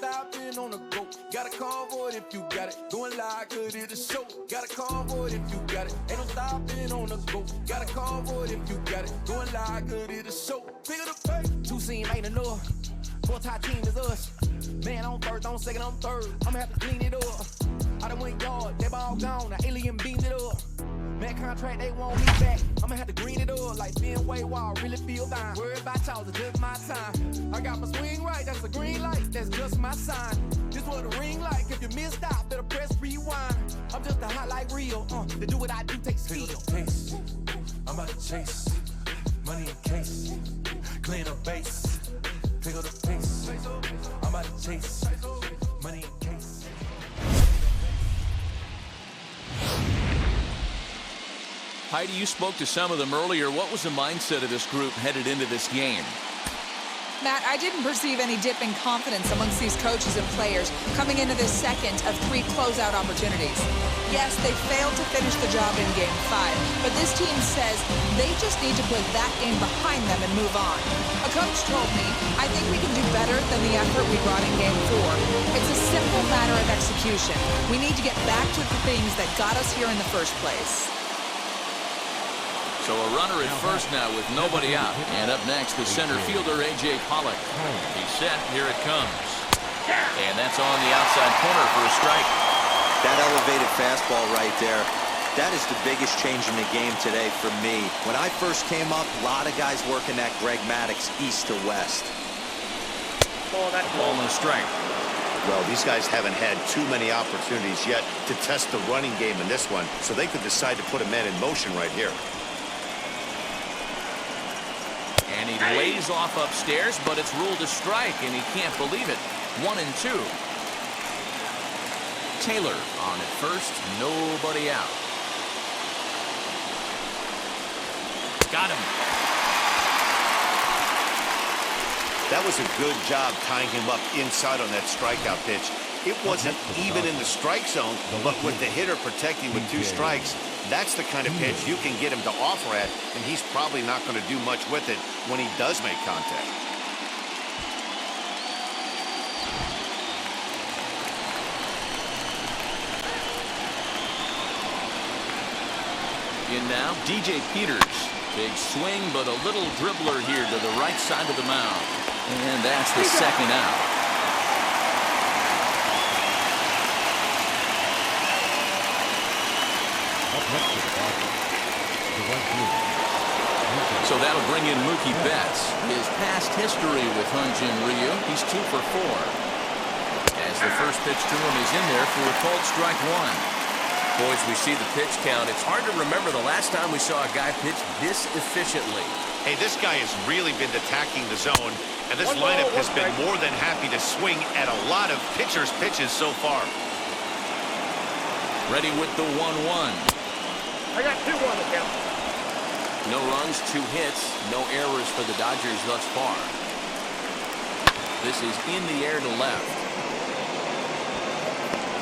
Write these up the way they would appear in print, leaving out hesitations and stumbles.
stopping on the go. Got a convoy if you got it. Going live, cause it's a show. Got a convoy if you got it. Ain't no stopping on the go. Got a convoy if you got it. Going live, cause it's a show. Pick it up, hey. Two scene ain't enough. Four-tie team is us. Man, on first, on second, on third. I'ma have to clean it up. I done went yard, they ball gone. The alien beamed it up. Man, contract, they want me back. I'ma have to green it up like Fenway Wall. Really feel fine. Worried about y'all, it's just my time. I got my swing right, that's a green light. That's just my sign. This what a ring like. If you missed out, better press rewind. I'm just a highlight reel. To do what I do takes skill. Pace. I'm about to chase. Money in case. Clean up base. Pick up the pace. I'm about to chase. Money in case. Heidi, you spoke to some of them earlier. What was the mindset of this group headed into this game? Matt, I didn't perceive any dip in confidence amongst these coaches and players coming into this second of 3 closeout opportunities. Yes, they failed to finish the job in Game 5, but this team says they just need to put that game behind them and move on. A coach told me, I think we can do better than the effort we brought in Game 4. It's a simple matter of execution. We need to get back to the things that got us here in the first place. So a runner at first now with nobody out. And up next, the center fielder, A.J. Pollock. He's set. Here it comes. And that's on the outside corner for a strike. That elevated fastball right there, that is the biggest change in the game today for me. When I first came up, a lot of guys working that Greg Maddux east to west. Ball and a strike. Well, these guys haven't had too many opportunities yet to test the running game in this one, so they could decide to put a man in motion right here. And he lays off upstairs, but it's ruled a strike, and he can't believe it. 1-2. Taylor on at first, nobody out. Got him. That was a good job tying him up inside on that strikeout pitch. It wasn't even in the strike zone, but with the hitter protecting with 2 strikes, that's the kind of pitch you can get him to offer at, and he's probably not going to do much with it when he does make contact. In now, DJ Peters. Big swing, but a little dribbler here to the right side of the mound. And that's the second out. So that'll bring in Mookie Betts. His past history with Hyun-Jin Ryu, he's 2 for 4. As the first pitch to him is in there for a called strike 1. Boys, we see the pitch count. It's hard to remember the last time we saw a guy pitch this efficiently. Hey, this guy has really been attacking the zone, and this lineup has been more than happy to swing at a lot of pitchers' pitches so far. Ready with the 1-1. I got 2 on the count. No runs, 2 hits, no errors for the Dodgers thus far. This is in the air to left.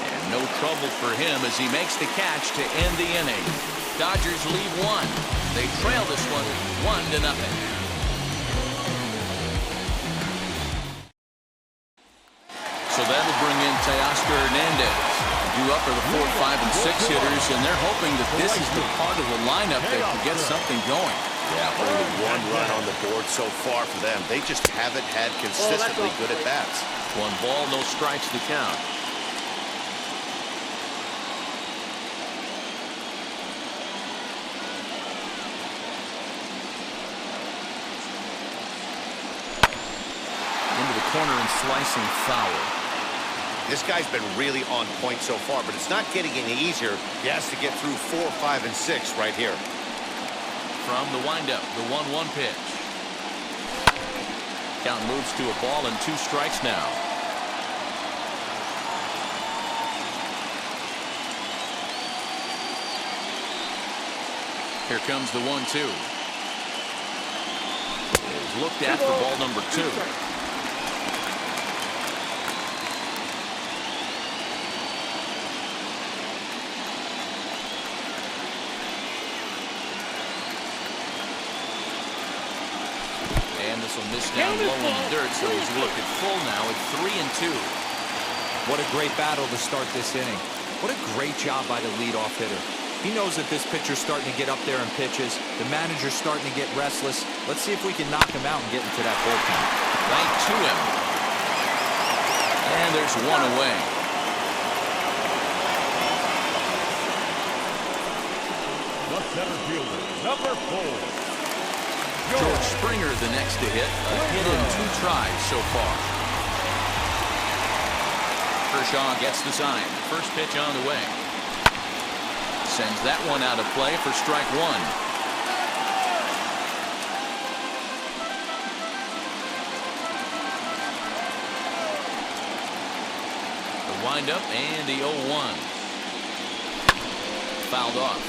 And no trouble for him as he makes the catch to end the inning. Dodgers lead 1. They trail this one 1-0. So that'll bring in Teoscar Hernandez. Due up are the 4, 5, and 6 hitters, and they're hoping that this is the part of the lineup that can get something going. Yeah, only 1 run on the board so far for them. They just haven't had consistently good at bats. 1 ball, no strikes to count. Into the corner and slicing foul. This guy's been really on point so far, but it's not getting any easier. He has to get through 4, 5, and 6 right here. From the windup, the 1-1 pitch. Count moves to a ball and 2 strikes now. Here comes the 1-2. It's looked at for ball number 2. And this will miss down low in the dirt, so he's looked at full now at 3-2. What a great battle to start this inning. What a great job by the leadoff hitter. He knows that this pitcher's starting to get up there in pitches. The manager's starting to get restless. Let's see if we can knock him out and get into that bullpen. Right to him. And there's one away. The center fielder, number 4. George Springer the next to hit. A hit in 2 tries so far. Kershaw gets the sign. First pitch on the way. Sends that one out of play for strike 1. The windup and the 0-1. Fouled off.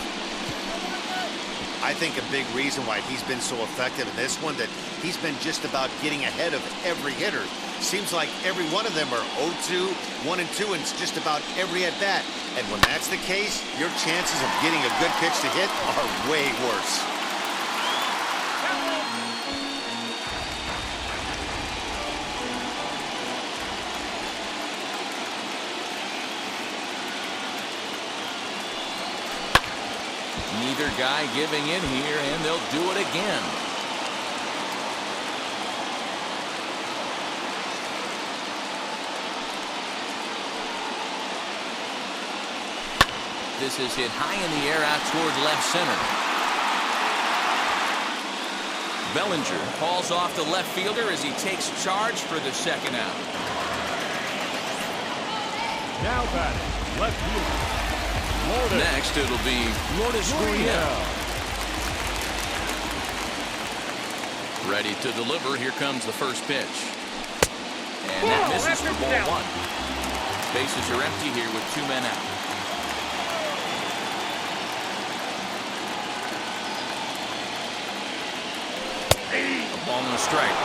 I think a big reason why he's been so effective in this one, that he's been just about getting ahead of every hitter. Seems like every one of them are 0-2, 1-2, and it's just about every at bat. And when that's the case, your chances of getting a good pitch to hit are way worse. Neither guy giving in here, and they'll do it again. This is hit high in the air out toward left center. Bellinger calls off the left fielder as he takes charge for the second out. Now batting, left fielder. Lourdes. Next, it'll be Lourdes Gurriel. Ready to deliver. Here comes the first pitch. And that misses for ball 1. Bases are empty here with 2 men out. A ball and a strike.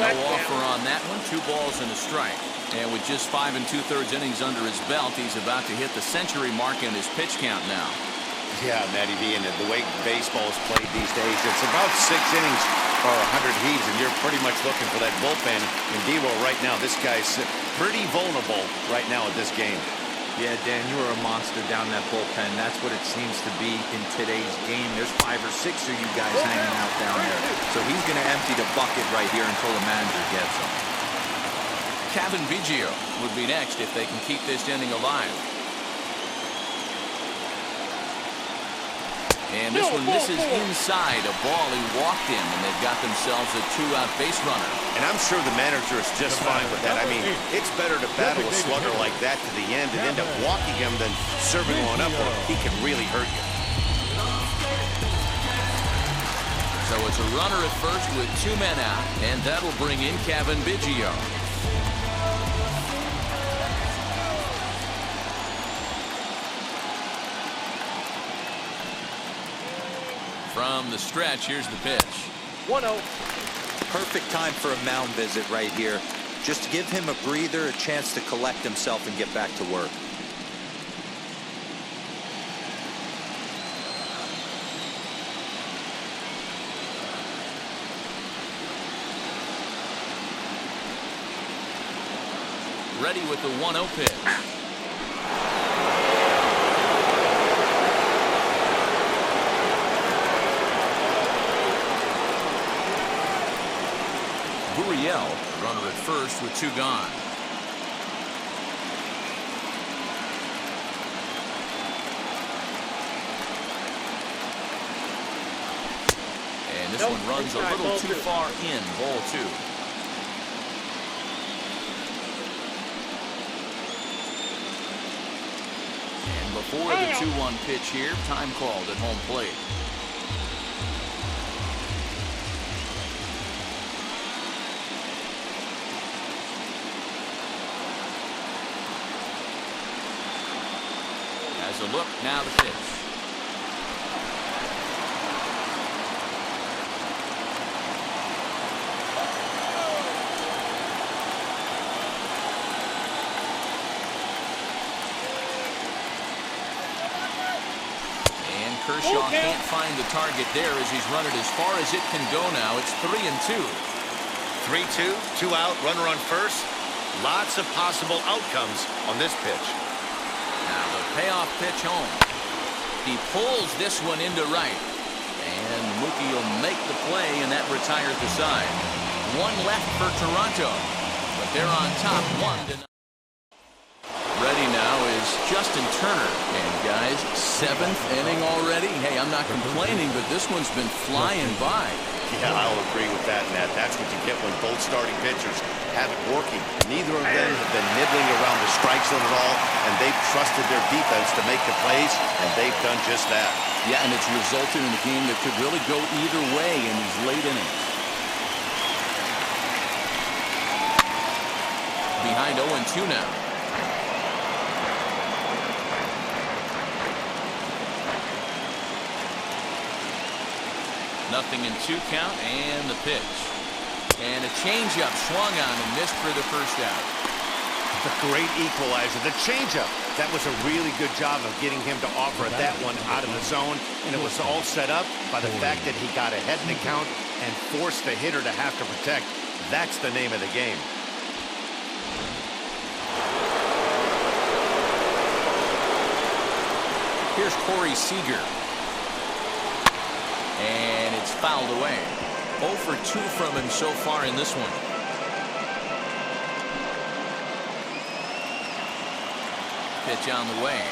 No offer on that one. 2 balls and a strike. And with just 5 2/3 innings under his belt, he's about to hit the century mark in his pitch count now. Yeah, Matty V, and the way baseball is played these days, it's about 6 innings or 100 heaves, and you're pretty much looking for that bullpen. And Devo, right now, this guy's pretty vulnerable right now in this game. Yeah, Dan, you are a monster down that bullpen. That's what it seems to be in today's game. There's 5 or 6 of you guys hanging out down there. So he's going to empty the bucket right here until the manager gets him. Cavan Biggio would be next if they can keep this inning alive. And this one misses inside. A ball he walked in, and they've got themselves a 2-out base runner. And I'm sure the manager is just fine with that. I mean, it's better to battle a slugger like that to the end and end up walking him than serving one up, or he can really hurt you. So it's a runner at first with 2 men out, and that'll bring in Cavan Biggio. From the stretch, here's the pitch. 1-0. Perfect time for a mound visit right here. Just to give him a breather, a chance to collect himself and get back to work. Ready with the 1-0 pitch. Gurriel, runner at first with 2 gone. And this one runs a little too far in, ball 2. And before the 2-1 pitch here, time called at home plate. A look, now the pitch. Kershaw can't find the target there as he's run it as far as it can go now. It's 3-2. 3-2, 2 out, runner on first. Lots of possible outcomes on this pitch. Now the payoff pitch home. He pulls this one into right. And Mookie will make the play, and that retires the side. One left for Toronto. But they're on top 1-0. Ready now is Justin Turner. And guys, 7th inning already. Hey, I'm not complaining, but this one's been flying by. Yeah, I'll agree with that, Nat. That's what you get when both starting pitchers have it working. Neither of them have been nibbling around the strike zone at all, and they've trusted their defense to make the plays, and they've done just that. Yeah, and it's resulted in a game that could really go either way in these late innings. Behind 0-2 now. Nothing in 2 count, and the pitch. And a changeup swung on and missed for the first out. The great equalizer, the changeup. That was a really good job of getting him to offer that one out of the zone, and it was all set up by the fact that he got ahead in the count and forced the hitter to have to protect. That's the name of the game. Here's Corey Seager. And it's fouled away. 0 for 2 from him so far in this one. Pitch on the way.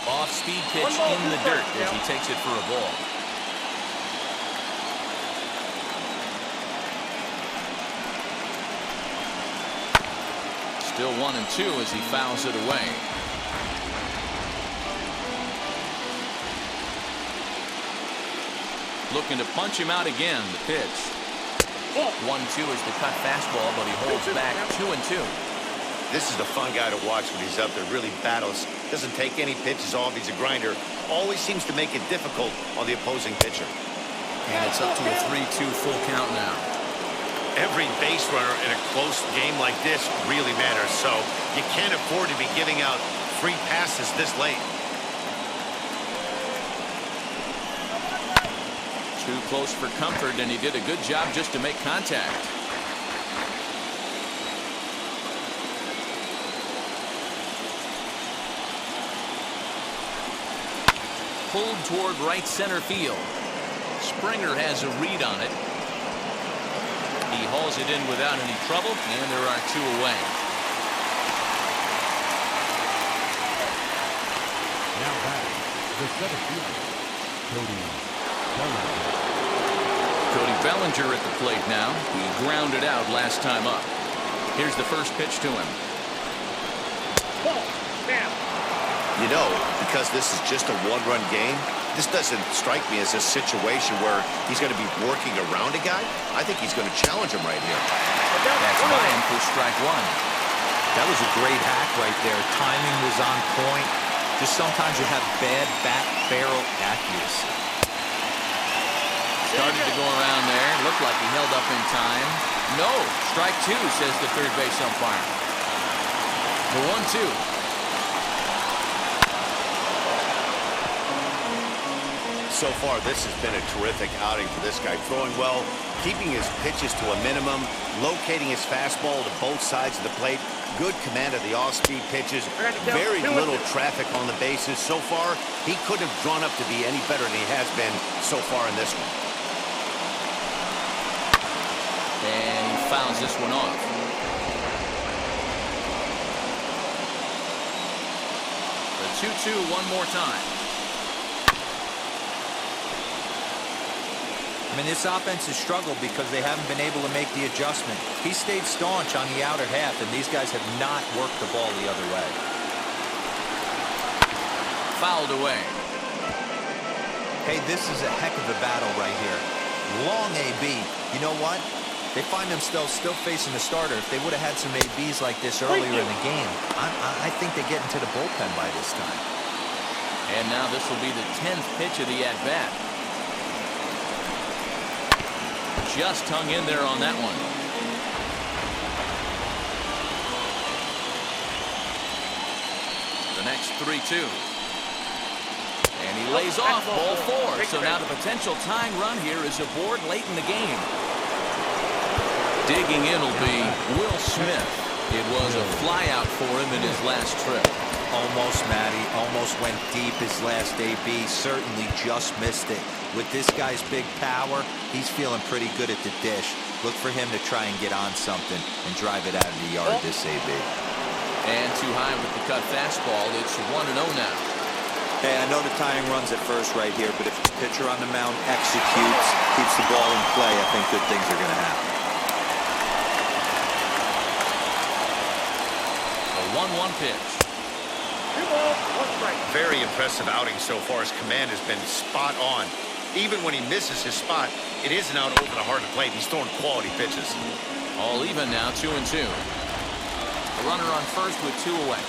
Off-speed pitch in the dirt as he takes it for a ball. Still 1-2 as he fouls it away. Looking to punch him out again. The pitch. 1-2 is the cut fastball, but he holds back 2-2. This is the fun guy to watch when he's up there. Really battles. Doesn't take any pitches off. He's a grinder. Always seems to make it difficult on the opposing pitcher. And it's up to a 3-2 full count now. Every base runner in a close game like this really matters, so you can't afford to be giving out free passes this late. Too close for comfort, and he did a good job just to make contact. Pulled toward right center field. Springer has a read on it. He hauls it in without any trouble, and there are 2 away. Now back, the center fielder, Cody Bellinger at the plate now. He grounded out last time up. Here's the first pitch to him. You know, because this is just a one-run game, this doesn't strike me as a situation where he's going to be working around a guy. I think he's going to challenge him right here. That's by him for strike 1. That was a great hack right there. Timing was on point. Just sometimes you have bad bat barrel accuracy. Started to go around there. Looked like he held up in time. No. Strike 2, says the third base umpire. The 1-2. So far, this has been a terrific outing for this guy. Throwing well, keeping his pitches to a minimum, locating his fastball to both sides of the plate. Good command of the off-speed pitches. Very little traffic on the bases. So far, he couldn't have drawn up to be any better than he has been so far in this one. And he fouls this one off. The 2-2 one more time. I mean, this offense has struggled because they haven't been able to make the adjustment. He stayed staunch on the outer half, and these guys have not worked the ball the other way. Fouled away. Hey, this is a heck of a battle right here. Long AB. You know what? They find themselves still facing the starter. If they would have had some ABs like this earlier in the game, I think they get into the bullpen by this time. And now this will be the 10th pitch of the at-bat. just hung in there on that one. The next 3-2. And he lays off ball 4. So now the potential tying run here is aboard late in the game. Digging in will be Will Smith. It was a flyout for him in his last trip. Almost, Matty. Almost went deep his last AB. Certainly just missed it. With this guy's big power, he's feeling pretty good at the dish. Look for him to try and get on something and drive it out of the yard this AB. And too high with the cut fastball. It's 1-0 now. Hey, I know the tying run's at first right here, but if the pitcher on the mound executes, keeps the ball in play, I think good things are going to happen. A 1-1 pitch. Very impressive outing so far. His command has been spot on. Even when he misses his spot, it isn't out over the heart of the plate. He's throwing quality pitches. All even now, 2-2. A runner on first with 2 away.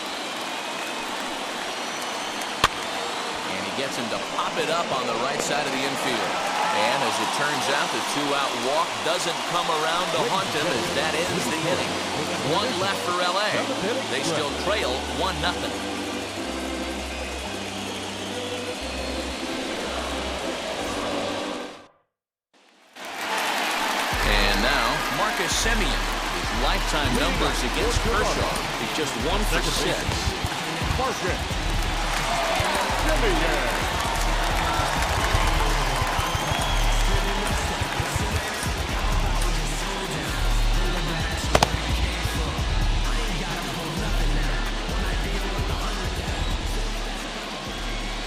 And he gets him to pop it up on the right side of the infield. And as it turns out, the 2-out walk doesn't come around to haunt him as that ends the inning. 1 left for LA. They still trail 1-0. Semien, his lifetime numbers against Kershaw is just 1 for 6.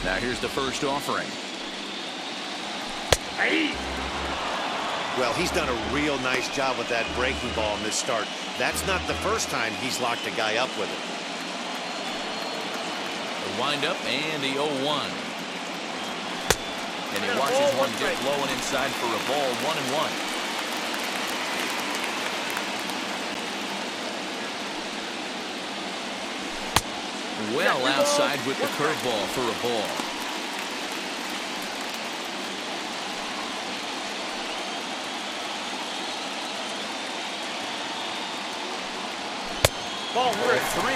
Now here's the first offering. Well, he's done a real nice job with that breaking ball in this start. That's not the first time he's locked a guy up with it. The windup and the 0-1. And he watches one dip low and inside for a ball. 1-1. Well outside with the curveball for a ball. Ball 3.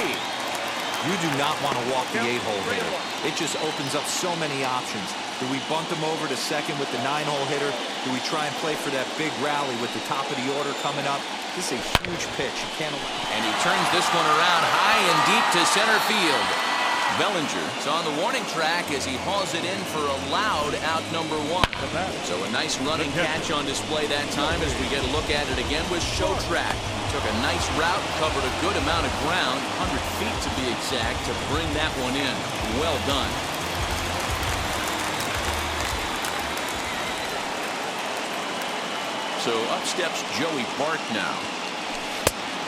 You do not want to walk the 8-hole hitter. It just opens up so many options. Do we bunt him over to second with the 9-hole hitter? Do we try and play for that big rally with the top of the order coming up? This is a huge pitch. You can't allow. And he turns this one around high and deep to center field. Bellinger is on the warning track as he hauls it in for a loud out number 1. So a nice running catch on display that time as we get a look at it again with Show Track. Took a nice route, covered a good amount of ground, 100 feet to be exact, to bring that one in. Well done. So up steps Joey Bart now.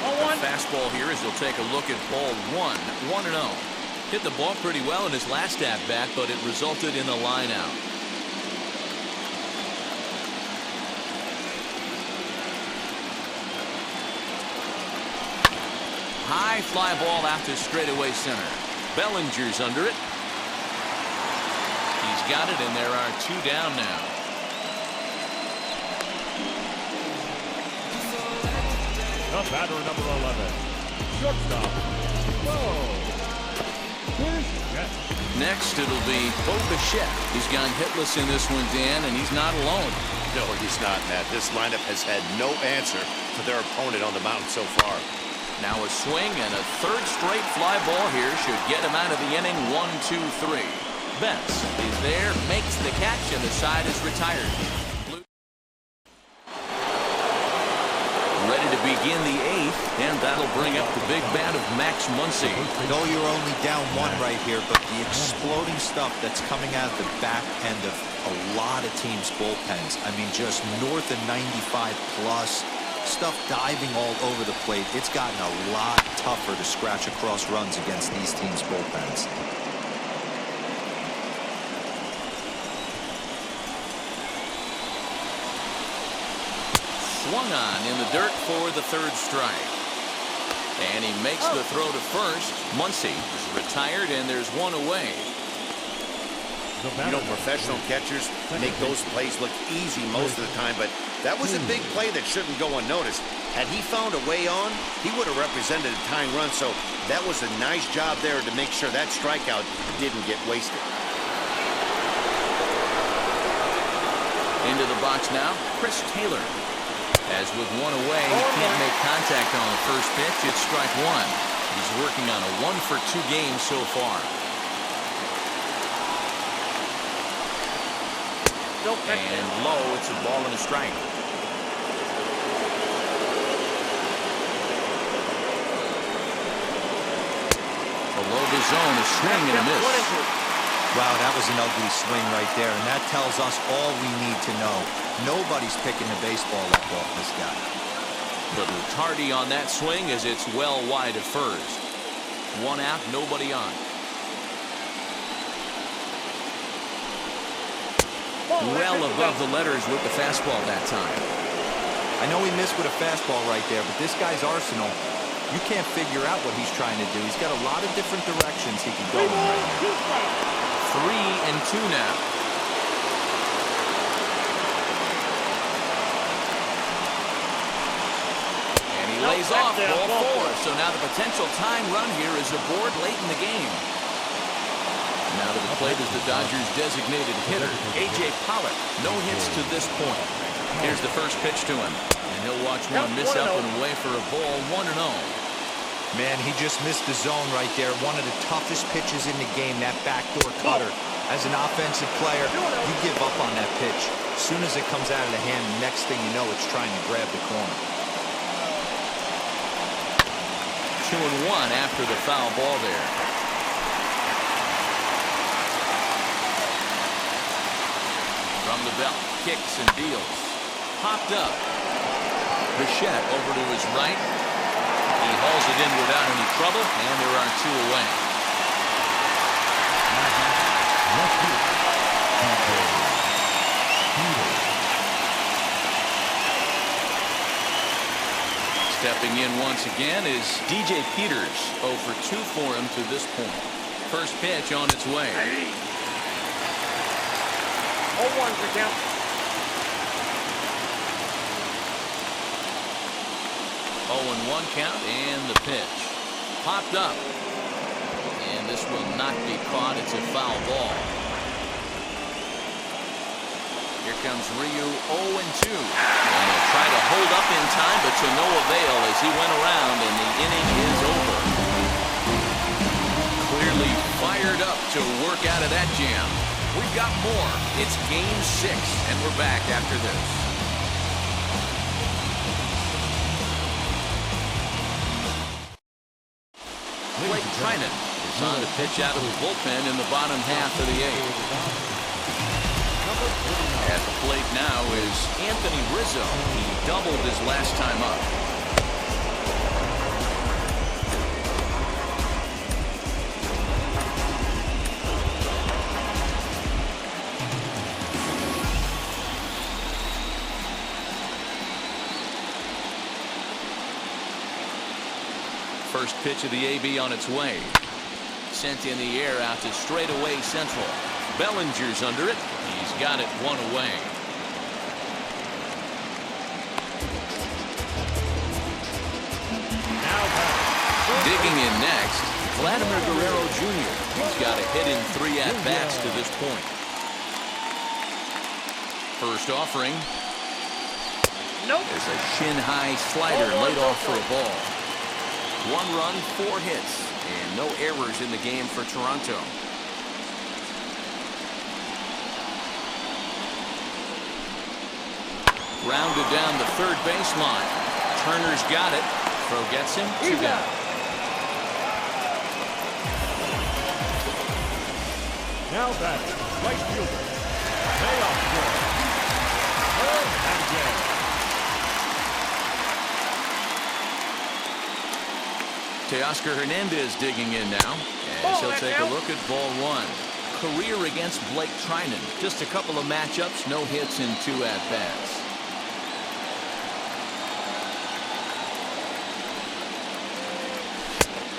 A fastball here as he'll take a look at ball 1. 1-0. Hit the ball pretty well in his last at-bat, but it resulted in a line out. High fly ball out to straightaway center. Bellinger's under it. He's got it, and there are 2 down now. The batter, number 11, shortstop. Next, it'll be Bo Bichette. He's gone hitless in this one, Dan, and he's not alone. No, he's not, Matt. This lineup has had no answer for their opponent on the mound so far. Now a swing and a 3rd straight fly ball here should get him out of the inning. 1-2-3. Betts is there, makes the catch, and the side is retired. Ready to begin the 8th, and that'll bring up the big bat of Max Muncy. I know you're only down 1 right here, but the exploding stuff that's coming out of the back end of a lot of teams' bullpens. I mean, just north of 95 plus. Stuff diving all over the plate. It's gotten a lot tougher to scratch across runs against these teams' bullpens. Swung on in the dirt for the 3rd strike. And he makes the throw to first. Muncy is retired, and there's 1 away. You know, professional catchers make those plays look easy most of the time, but that was a big play that shouldn't go unnoticed. Had he found a way on, he would have represented a tying run, so that was a nice job there to make sure that strikeout didn't get wasted. Into the box now, Chris Taylor. As with one away, he can't make contact on the first pitch. It's strike one. He's working on a 1-for-2 game so far. And low, it's a ball and a strike. Below the zone, a swing and a miss. Wow, that was an ugly swing right there, and that tells us all we need to know. Nobody's picking the baseball up off this guy. Little tardy on that swing as it's well wide at first. One out, nobody on. Well above the letters with the fastball that time. I know he missed with a fastball right there, but this guy's arsenal, you can't figure out what he's trying to do. He's got a lot of different directions he can go in right now. 3-2 now. And he lays off ball 4. So now the potential tying run here is aboard late in the game. Now to the plate is the Dodgers' designated hitter, A.J. Pollock. No hits to this point. Here's the first pitch to him. And he'll watch one miss up and away for a ball, 1-0. Man, he just missed the zone right there. One of the toughest pitches in the game, that backdoor cutter. As an offensive player, you give up on that pitch. As soon as it comes out of the hand, the next thing you know, it's trying to grab the corner. 2-1 after the foul ball there. From the belt, kicks and deals. Popped up. Bichette over to his right. He hauls it in without any trouble, and there are 2 away. Stepping in once again is DJ Peters. 0 for 2 for him to this point. First pitch on its way. 0-1 for count. 0-1 count, and the pitch. Popped up. And this will not be caught. It's a foul ball. Here comes Ryu, 0-2. And he'll try to hold up in time, but to no avail as he went around, and the inning is over. Clearly fired up to work out of that jam. We've got more. It's Game 6, and we're back after this. Blake Trinan is on to pitch out of the bullpen in the bottom half of the 8th. At the plate now is Anthony Rizzo. He doubled his last time up. First pitch of the AB on its way. Sent in the air out to straightaway central. Bellinger's under it. He's got it 1 away. Digging in next, Vladimir Guerrero Jr. He's got a hit in 3 at-bats to this point. First offering. Nope. There's a shin-high slider laid off for a ball. 1 run, 4 hits, and no errors in the game for Toronto. Rounded down the third baseline. Turner's got it. Throw gets him. 2 down. Now batting, right fielder, payoff throw. And again. Teoscar Hernandez digging in now. As he'll take a look at ball 1. Career against Blake Trinan. Just a couple of matchups, no hits in 2 at-bats.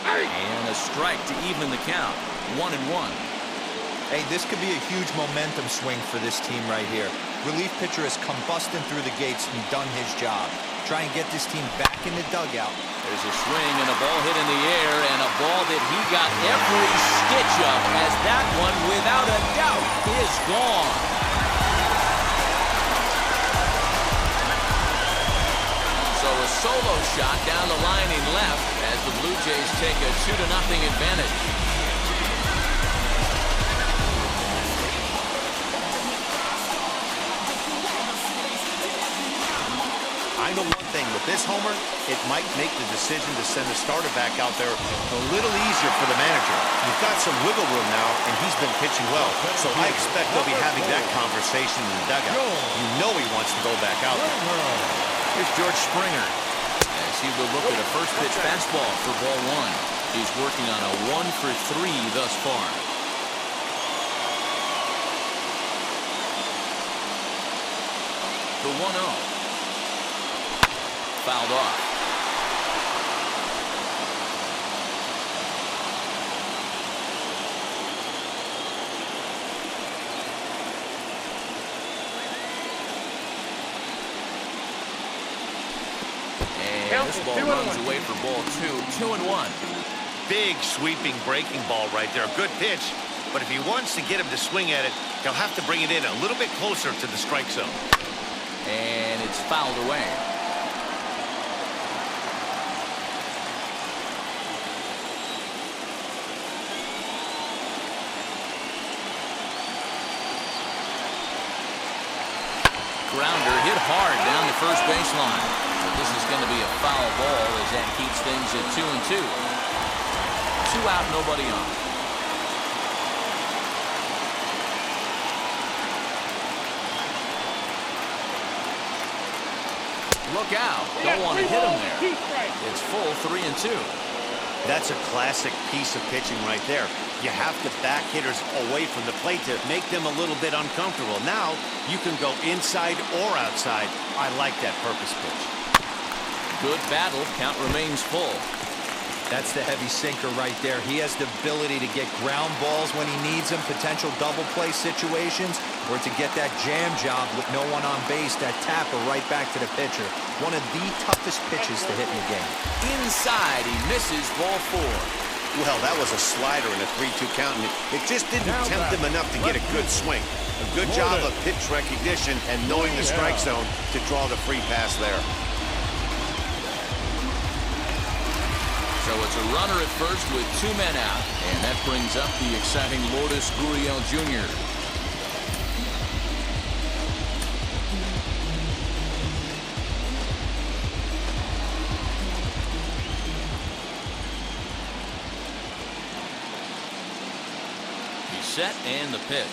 And a strike to even the count. 1-1. Hey, this could be a huge momentum swing for this team right here. Relief pitcher has come busting through the gates and done his job. Try and get this team back in the dugout. There's a swing and a ball hit in the air, and a ball that he got every stitch of, as that one, without a doubt, is gone. So a solo shot down the line in left as the Blue Jays take a 2-0 advantage. I know one thing, with this homer, it might make the decision to send the starter back out there a little easier for the manager. You've got some wiggle room now, and he's been pitching well. So I expect they'll be having that conversation in the dugout. You know he wants to go back out there. Here's George Springer as he will look at a first pitch fastball for ball one. He's working on a 1-for-3 thus far. The 1-0. Fouled off. And this ball runs away for ball two. 2-1. Big sweeping breaking ball right there. Good pitch. But if he wants to get him to swing at it, he'll have to bring it in a little bit closer to the strike zone. And it's fouled away. Grounder hit hard down the first baseline. So this is going to be a foul ball as that keeps things at 2-2. 2 out, nobody on. Look out. Don't want to hit him there. It's full 3-2. That's a classic piece of pitching right there. You have to back hitters away from the plate to make them a little bit uncomfortable. Now, you can go inside or outside. I like that purpose pitch. Good battle. Count remains full. That's the heavy sinker right there. He has the ability to get ground balls when he needs them, potential double play situations, or to get that jam job with no one on base, that tapper right back to the pitcher. One of the toughest pitches to hit in the game. Inside, he misses ball 4. Well, that was a slider in a 3-2 count, and it just didn't tempt him enough to get a good swing. A good job of pitch recognition and knowing the strike zone to draw the free pass there. So it's a runner at first with 2 men out. And that brings up the exciting Lourdes Gurriel Jr. He's set and the pitch.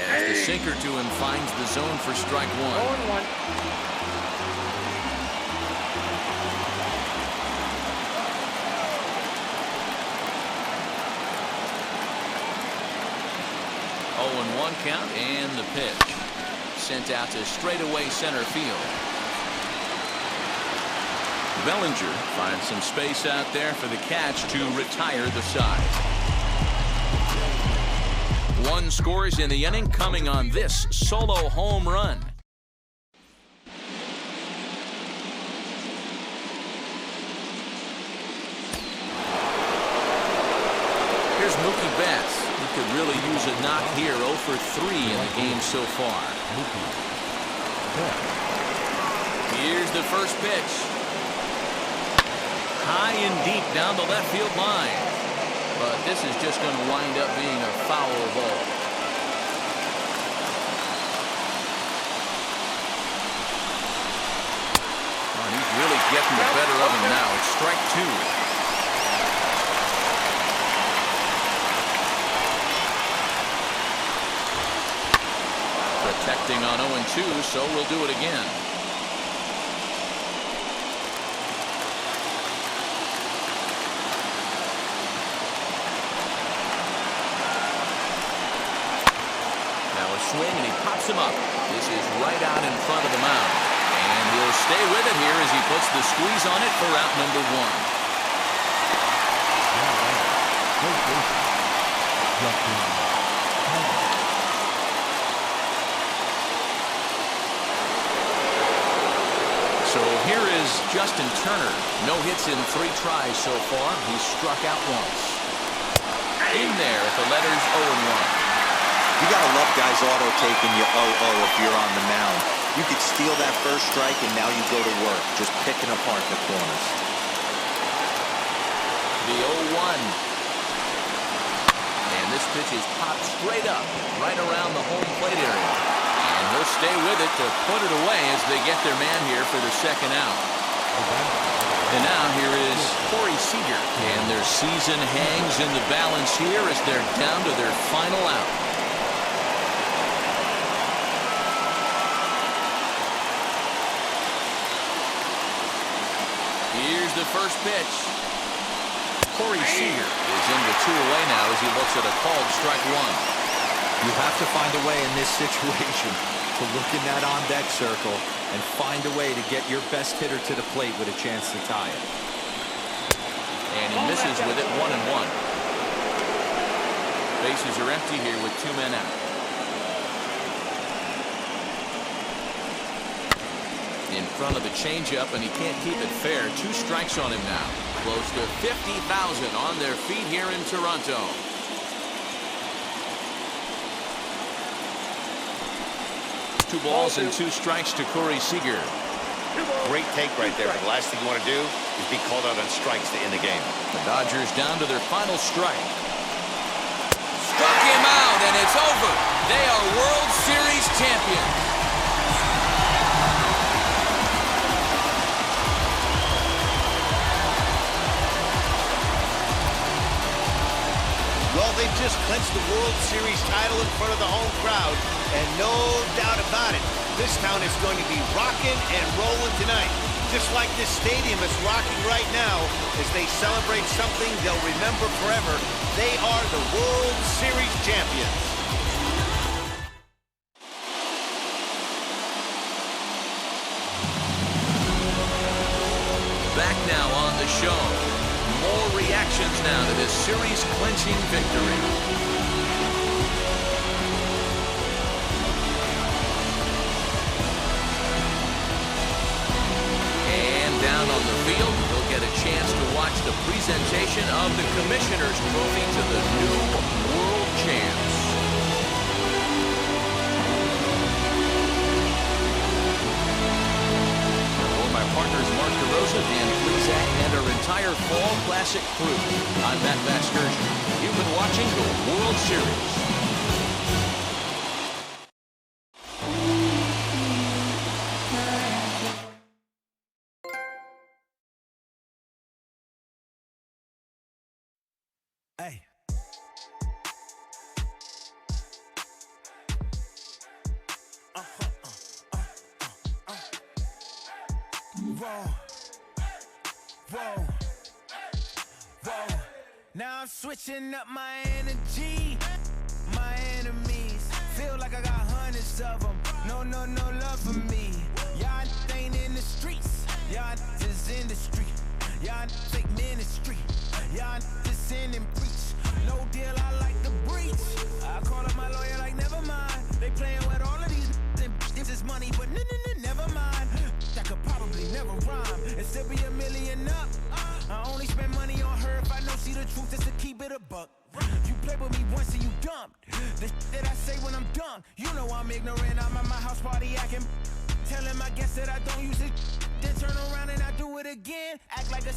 As the sinker to him finds the zone for strike 1. 0-1. 0-1 count and the pitch. Sent out to straightaway center field. Bellinger finds some space out there for the catch to retire the side. 1 scores in the inning, coming on this solo home run. Here's Mookie Betts. He could really use a knock here. 0 for 3 in the game so far. Here's the first pitch. High and deep down the left field line. But this is just going to wind up being a foul ball. Oh, he's really getting the better of him now. It's strike 2. Protecting on 0-2, so we'll do it again. Now a swing, and he pops him up. This is right out in front of the mound. And he'll stay with it here as he puts the squeeze on it for out number 1. So here is Justin Turner. No hits in 3 tries so far. He's struck out once. In there at the letters 0-1. You gotta love guys auto-taking you 0-0 if you're on the mound. You could steal that first strike and now you go to work, just picking apart the corners. The 0-1. And this pitch is popped straight up, right around the home plate area. And he'll stay with it to put it away as they get their man here for the second out. And now here is Corey Seager. And their season hangs in the balance here as they're down to their final out. Here's the first pitch. Corey Seager is into 2 away now as he looks at a called strike 1. You have to find a way in this situation to look in that on-deck circle and find a way to get your best hitter to the plate with a chance to tie it. And he misses with it, 1-1. Bases are empty here with 2 men out. In front of the changeup, and he can't keep it fair. 2 strikes on him now. Close to 50,000 on their feet here in Toronto. Two balls and 2 strikes to Corey Seager. Great take right there. The last thing you want to do is be called out on strikes to end the game. The Dodgers down to their final strike. Struck him out, and it's over. They are World Series champions. Well, they've just clinched the World Series title in front of the home crowd, and no doubt about it, this town is going to be rocking and rolling tonight. Just like this stadium is rocking right now as they celebrate something they'll remember forever. They are the World Series champions. Back now on the show. More reactions now to this series-clinching victory. And down on the field, we'll get a chance to watch the presentation of the Commissioner's Trophy to the new World Champs. My partners Mark DeRosa, Dan Plezak, and our entire Fall Classic crew. I'm Matt Vasgersian. You've been watching the World Series. Hey. Whoa, whoa, whoa. Now I'm switching up my energy. My enemies feel like I got hundreds of them. No love for me. Y'all ain't in the streets. Y'all just in the street. Y'all fake ministry. Y'all just sin and preach. No deal, I like the breach. I call up my lawyer like, never mind. They playing with all of these. This is money, but never mind. I could probably never rhyme and still be $1 million up. I only spend money on her if I know she the truth, just to keep it a buck. You play with me once and you dumped. The that I say when I'm done, you know I'm ignorant. I'm at my house party acting, telling my guests that I don't use it. Then turn around and I do it again. Act like a